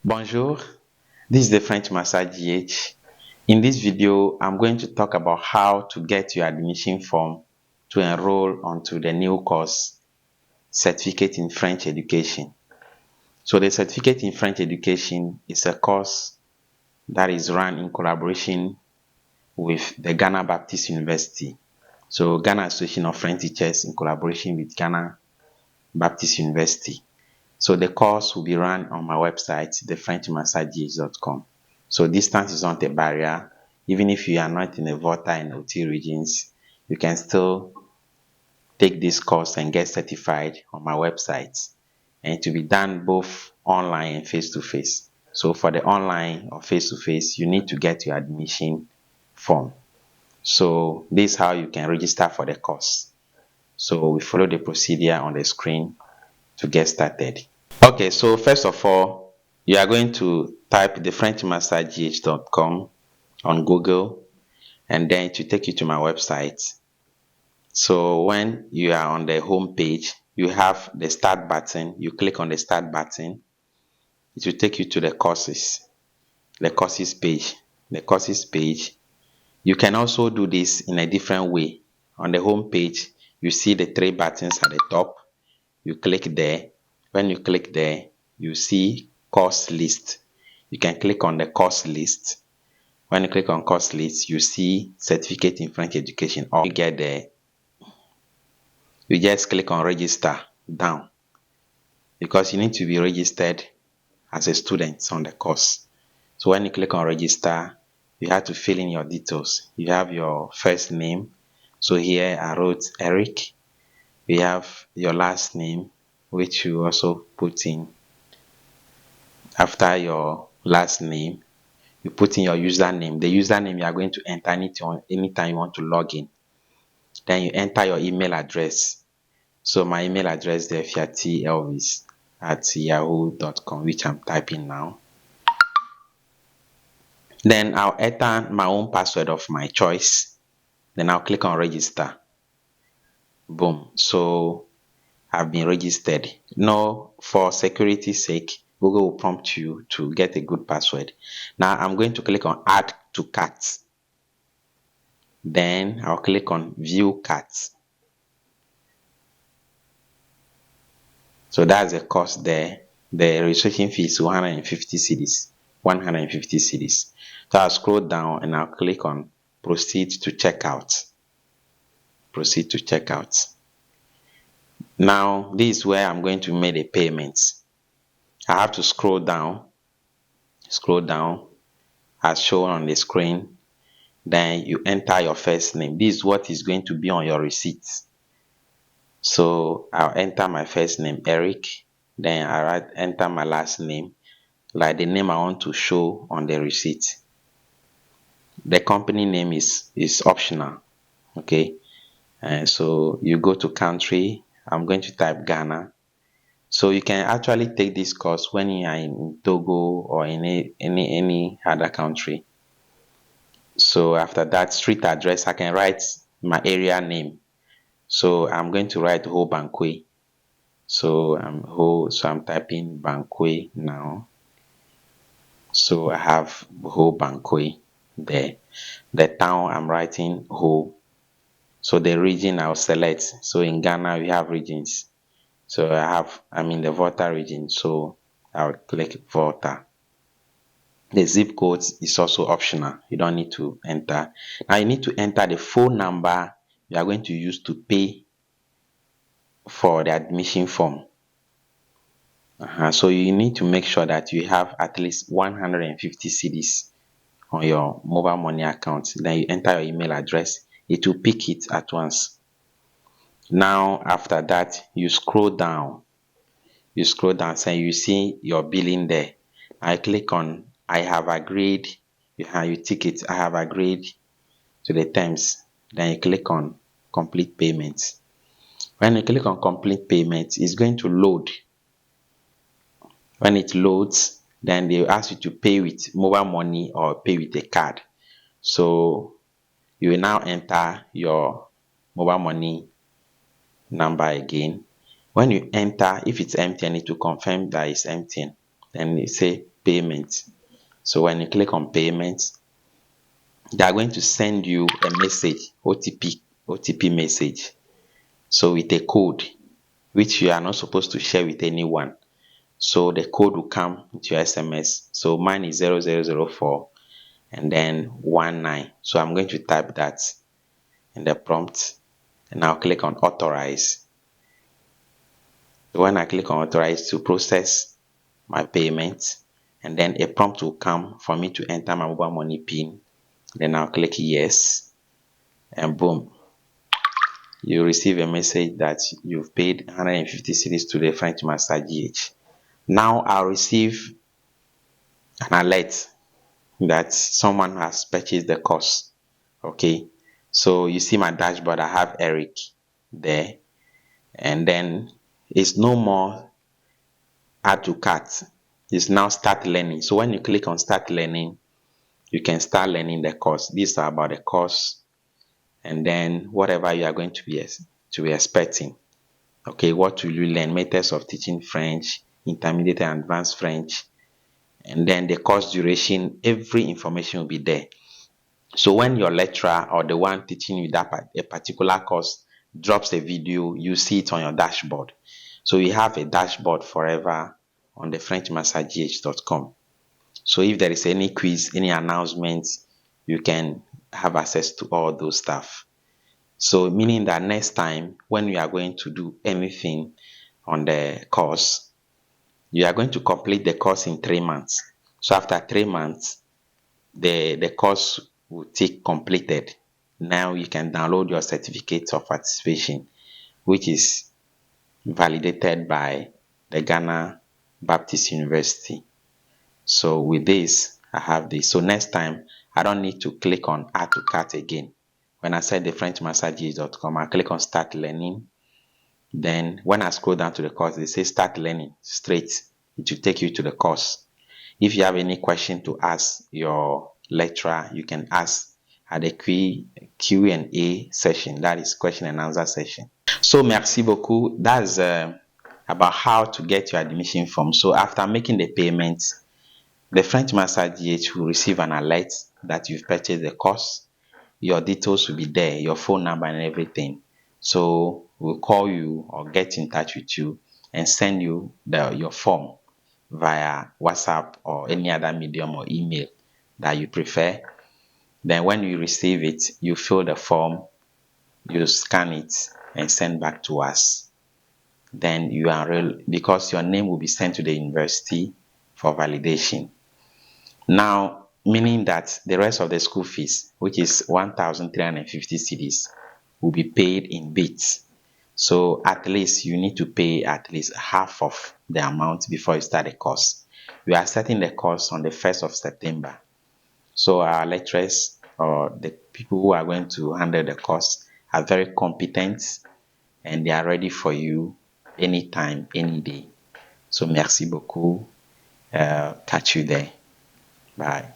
Bonjour, this is the French Master GH. In this video, I'm going to talk about how to get your admission form to enroll onto the new course, Certificate in French Education. So the Certificate in French Education is a course that is run in collaboration with the Ghana Baptist University. So Ghana Association of French Teachers in collaboration with Ghana Baptist University. So the course will be run on my website, thefrenchmastergh.com. So distance is not a barrier. Even if you are not in the Volta and OT regions, you can still take this course and get certified on my website. And it will be done both online and face-to-face. So for the online or face-to-face, you need to get your admission form. So this is how you can register for the course. So we follow the procedure on the screen to get started. Okay, so first of all, you are going to type thefrenchmastergh.com on Google, and then it will take you to my website. So when you are on the home page, you have the start button. You click on the start button. It will take you to the courses page. The courses page. You can also do this in a different way. On the home page, you see the three buttons at the top. You click there. When you click there, you see course list. You can click on the course list. When you click on course list, you see Certificate in French Education. Or you get there, you just click on register down, because you need to be registered as a student on the course. So when you click on register, you have to fill in your details. You have your first name. So here I wrote Eric. You have your last name, which you also put in. After your last name, you put in your username. The username you are going to enter anytime you want to log in. Then you enter your email address. So my email address there, fiatielvis@yahoo.com, which I'm typing now. Then I'll enter my own password of my choice. Then I'll click on register. Boom. So I've been registered. Now, for security's sake, Google will prompt you to get a good password. Now I'm going to click on add to cart. Then I'll click on view cart. So that's the cost there. The registration fee is 150 cedis. 150 cedis. So I'll scroll down and I'll click on proceed to checkout. Proceed to checkout. Now this is where I'm going to make the payments. I have to scroll down as shown on the screen. Then you enter your first name. This is what is going to be on your receipt. So I'll enter my first name, Eric. Then I enter my last name, like the name I want to show on the receipt. The company name is optional. Okay. So you go to country. I'm going to type Ghana. So you can actually take this course when you are in Togo or in any other country. So after that, street address, I can write my area name. So I'm going to write Ho Bankwe. So I'm typing Bankwe now. So I have Ho Bankwe there. The town, I'm writing Ho. So the region I'll select. So in Ghana we have regions. So I'm in the Volta region. So I'll click Volta. The zip code is also optional. You don't need to enter. Now you need to enter the phone number you are going to use to pay for the admission form. So you need to make sure that you have at least 150 cedis on your mobile money account. Then you enter your email address. It will pick it at once. Now after that, you scroll down. So you see your billing there. I click on I have agreed. You tick it. I have agreed to the terms. Then you click on complete payments. When you click on complete payments, it's going to load. When it loads, then they ask you to pay with mobile money or pay with a card. So you will now enter your mobile money number again. When you enter, if it's empty, I need to confirm that it's empty. Then you say payment. So when you click on payment, they are going to send you a message, OTP message. So with a code, which you are not supposed to share with anyone. So the code will come into your SMS. So mine is 0004 and then 19. So I'm going to type that in the prompt and I'll click on authorize. So when I click on authorize to process my payment, and then a prompt will come for me to enter my mobile money PIN. Then I'll click yes, and boom, you receive a message that you've paid 150 cedis to the French Master GH. Now I'll receive an alert that someone has purchased the course. Okay, so you see my dashboard, I have Eric there, and then it's no more add to cart. It's now start learning. So when you click on start learning, you can start learning the course. These are about the course, and then whatever you are going to be expecting. Okay, what will you learn? Methods of teaching French, intermediate and advanced French, and then the course duration. Every information will be there. So when your lecturer or the one teaching you that a particular course drops a video, you see it on your dashboard. So you have a dashboard forever on the FrenchMasterGH.com. So if there is any quiz, any announcements, you can have access to all those stuff. So meaning that next time when you are going to do anything on the course, you are going to complete the course in 3 months. So after 3 months, the course will take completed. Now you can download your certificate of participation, which is validated by the Ghana Baptist University. So with this, I have this. So next time, I don't need to click on add to cart again. When I said the FrenchMasterGH.com, I click on start learning. Then when I scroll down to the course, they say start learning straight. It will take you to the course. If you have any question to ask your lecturer, you can ask at the Q&A session. That is question and answer session. So merci beaucoup. That's about how to get your admission form. So after making the payment, the French Master GH will receive an alert that you've purchased the course. Your details will be there, your phone number and everything. So we'll call you or get in touch with you and send you your form via WhatsApp or any other medium or email that you prefer. Then when you receive it, you fill the form, you scan it and send back to us. Then you enroll because your name will be sent to the university for validation. Now, meaning that the rest of the school fees, which is 1,350 cedis, will be paid in bits. So at least you need to pay at least half of the amount before you start the course. We are starting the course on the 1st of September. So our lecturers or the people who are going to handle the course are very competent and they are ready for you anytime, any day. So merci beaucoup. Catch you there. Bye.